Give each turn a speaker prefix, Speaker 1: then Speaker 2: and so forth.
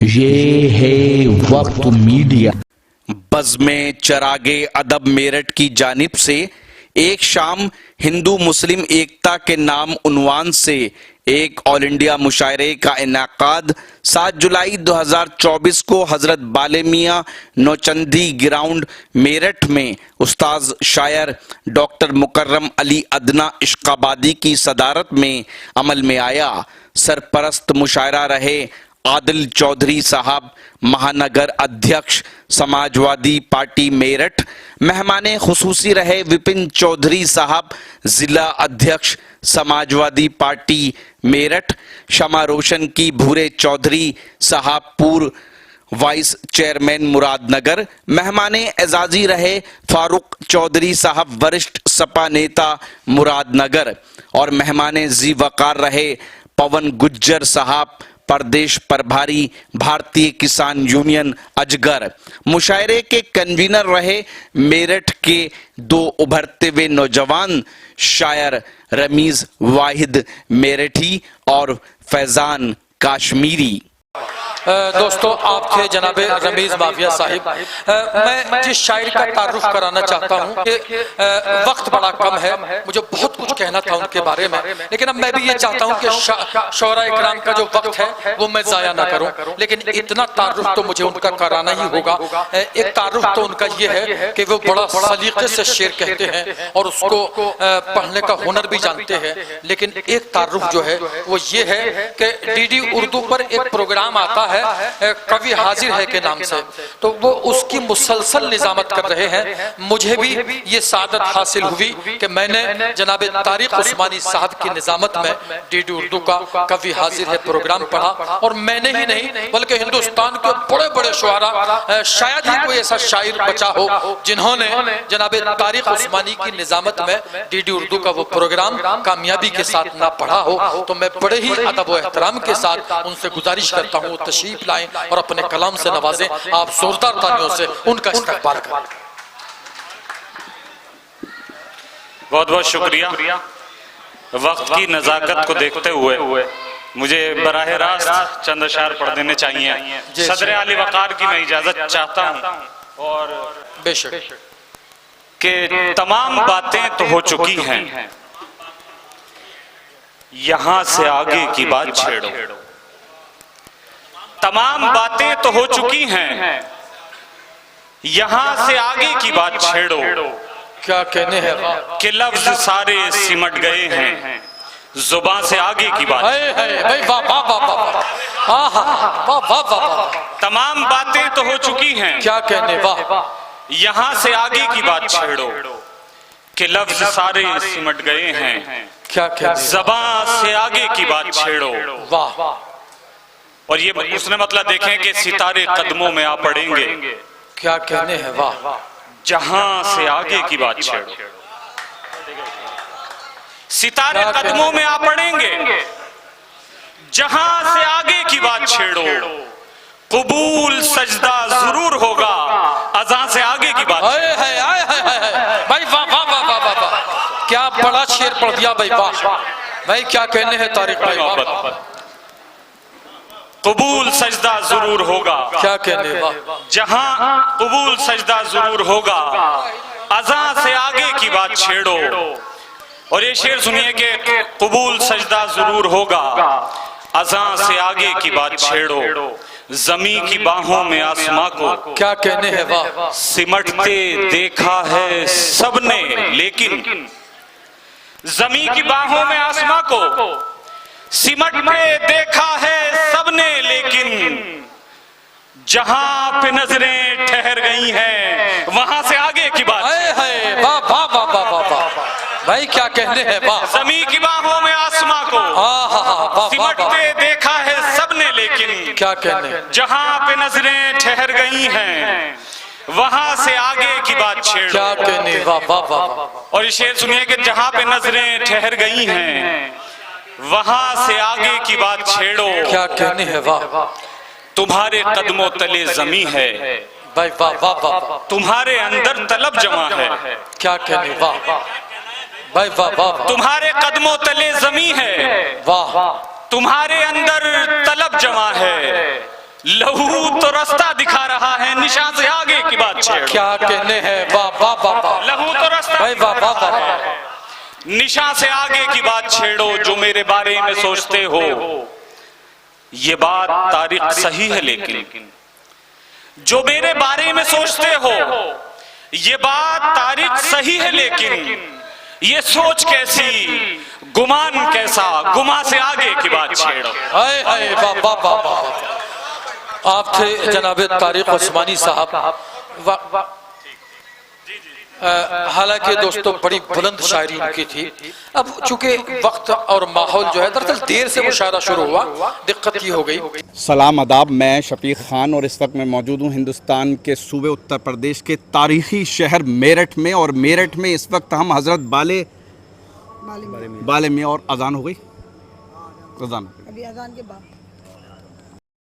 Speaker 1: ये है वक्त मीडिया।
Speaker 2: बज़्म चरागे अदब मेरठ की जानिब से एक शाम हिंदू मुस्लिम एकता के नाम उन्वान से एक ऑल इंडिया मुशायरे का इनेकाद 7 जुलाई 2024 को हजरत बाले मियाँ नौचंदी ग्राउंड मेरठ में उस्ताद शायर डॉक्टर मुकर्रम अली अदना इश्काबादी की सदारत में अमल में आया। सरपरस्त मुशायरा रहे आदिल चौधरी साहब, महानगर अध्यक्ष समाजवादी पार्टी मेरठ। मेहमाने खुसूसी रहे विपिन चौधरी साहब, जिला अध्यक्ष समाजवादी पार्टी मेरठ। शमा रोशन की भूरे चौधरी साहब, पूर्व वाइस चेयरमैन मुरादनगर। मेहमाने एजाजी रहे फारूक चौधरी साहब, वरिष्ठ सपा नेता मुरादनगर। और मेहमाने जी वकार रहे पवन गुज्जर साहब, प्रदेश प्रभारी भारतीय किसान यूनियन अजगर। मुशायरे के कन्वीनर रहे मेरठ के 2 उभरते हुए नौजवान शायर रमीज वाहिद मेरठी और फैजान काश्मीरी।
Speaker 3: दोस्तों, आप थे जनाब रमीज माविया साहिब। मैं जिस शायर का तारुफ कराना चाहता हूँ कि वक्त बड़ा कम है, मुझे बहुत कुछ कहना था उनके बारे में, लेकिन अब मैं भी ये चाहता हूँ कि शोरा इकराम का जो वक्त है वो मैं जाया ना करूँ, लेकिन इतना तारुफ तो मुझे उनका कराना ही होगा। एक तारुफ तो उनका ये है कि वो बड़ा सलीके से शेर कहते हैं और उसको पढ़ने का हुनर भी जानते हैं, लेकिन एक तारुफ जो है वो ये है कि डीडी उर्दू पर एक प्रोग्राम आता है कवि हाजिर है के नाम से, तो वो उसकी मुसलसल निजामत कर रहे हैं। मुझे भी ये सादत हासिल हुई कि मैंने जनाब तारिक उस्मानी साहब की निजामत में डीडी उर्दू का कवि हाजिर है प्रोग्राम पढ़ा। और मैंने ही नहीं बल्कि हिंदुस्तान के बड़े बड़े शुआरा, शायद ही कोई ऐसा शायर बचा हो जिन्होंने जनाब तारिक उस्मानी की निजामत में डीडी उर्दू का वो प्रोग्राम कामयाबी के साथ ना पढ़ा हो। तो मैं बड़े ही अदब व एहतराम के साथ उनसे गुजारिश करता हूँ तशरीफ लाएं और अपने कलाम से नवाजें। आप जोरदार तालियों से उनका इस्तकबाल करें।
Speaker 4: बहुत बहुत शुक्रिया। वक्त की नजाकत को देखते हुए मुझे बराह रास्त चंद अशार पढ़ देने चाहिए। सदर आली वकार की मैं इजाजत चाहता हूँ और
Speaker 3: बेशक
Speaker 4: कि तमाम बातें तो हो चुकी हैं, यहां से आगे की बात छेड़ो। तमाम बातें तो हो चुकी हैं, यहां से आगे की बात छेड़ो।
Speaker 3: क्या कहने हैं
Speaker 4: कि लफ्ज सारे सिमट गए हैं, जुबान से आगे की बात। तमाम बातें तो हो चुकी हैं,
Speaker 3: क्या कहने, वाह,
Speaker 4: यहां से आगे की बात छेड़ो। कि लफ्ज सारे सिमट गए हैं,
Speaker 3: क्या कहने,
Speaker 4: जुबान से आगे की बात छेड़ो।
Speaker 3: वाह।
Speaker 4: और ये उसने मतलब देखें कि सितारे कदमों में आ पड़ेंगे।
Speaker 3: क्या कहने हैं, वाह।
Speaker 4: जहां से आगे की बात छेड़ो, सितारे कदमों में आ पड़ेंगे। जहां से आगे की बात छेड़ो, कबूल सजदा जरूर होगा, अज़ां से आगे की बात।
Speaker 3: भाई वाह वाह वाह वाह वाह वाह, क्या बड़ा शेर पढ़ दिया भाई, वाह भाई। क्या कहने हैं तारिक भाई,
Speaker 4: कबूल सजदा जरूर होगा।
Speaker 3: क्या कहने, वाह।
Speaker 4: जहां कबूल सजदा जरूर होगा, अज़ां से आगे की बात छेड़ो। और ये शेर सुनिए कि कबूल सजदा जरूर होगा, अज़ां से आगे की बात छेड़ो। जमी की बाहों में आसमां को,
Speaker 3: क्या कहने हैं, वाह।
Speaker 4: सिमटते देखा है सबने, लेकिन जमी की बाहों में आसमां को सिमटते देखा है सबने, लेकिन जहां पे नजरें ठहर गई हैं, वहां से आगे की बात।
Speaker 3: वाह वाह वाह वाह वाह वाह भाई, क्या कहने हैं, वाह।
Speaker 4: जमी की बाहों में आसमां को सिमटते देखा है सबने, लेकिन
Speaker 3: क्या कहने,
Speaker 4: जहां पे नजरें ठहर गई हैं, वहां से आगे की बात छेड़ो।
Speaker 3: क्या कहने, वाह वाह वाह।
Speaker 4: और ये शेर सुनिए कि जहां पे नजरें ठहर गई हैं, वहां से आगे की बात छेड़ो।
Speaker 3: क्या कहने हैं, वाह।
Speaker 4: तुम्हारे कदमों तले जमी है,
Speaker 3: भाई वाह वाह वाह।
Speaker 4: तुम्हारे अंदर तलब जमा है।
Speaker 3: क्या कहने, वाह भाई, वाह वाह।
Speaker 4: तुम्हारे कदमों तले जमी है,
Speaker 3: वाह।
Speaker 4: तुम्हारे अंदर तलब जमा है। लहू तो रास्ता दिखा रहा है, निशान से आगे की बात छेड़ो।
Speaker 3: क्या कहने हैं, वाह वाह वाह वाह,
Speaker 4: लहू तो रास्ता
Speaker 3: भाई वाह वाह वाह वाह।
Speaker 4: निशा से आगे की बात छेड़ो, जो मेरे बारे में सोचते हो ये बात तारीख सही है, लेकिन जो मेरे बारे में सोचते हो ये बात तारीख सही है, लेकिन ये सोच कैसी, गुमान कैसा, गुमा से आगे की बात छेड़ो।
Speaker 3: हाय हाय वाह वाह वाह वाह। आप थे जनाब तारिक उस्मानी साहब। हालांकि दोस्तों बड़ी बुलंद शायरी उनकी थी। अब चूंकि वक्त और माहौल जो है, दरअसल देर से मुशायरा शुरू हुआ, दिक्कत ये हो गई।
Speaker 5: सलाम आदाब, मैं शफीक खान और इस वक्त मैं मौजूद हूँ हिंदुस्तान के सूबे उत्तर प्रदेश के तारीखी शहर मेरठ में। और मेरठ में इस वक्त हम हज़रत बाले में और अजान हो गई, अजान
Speaker 6: अभी अजान के बाद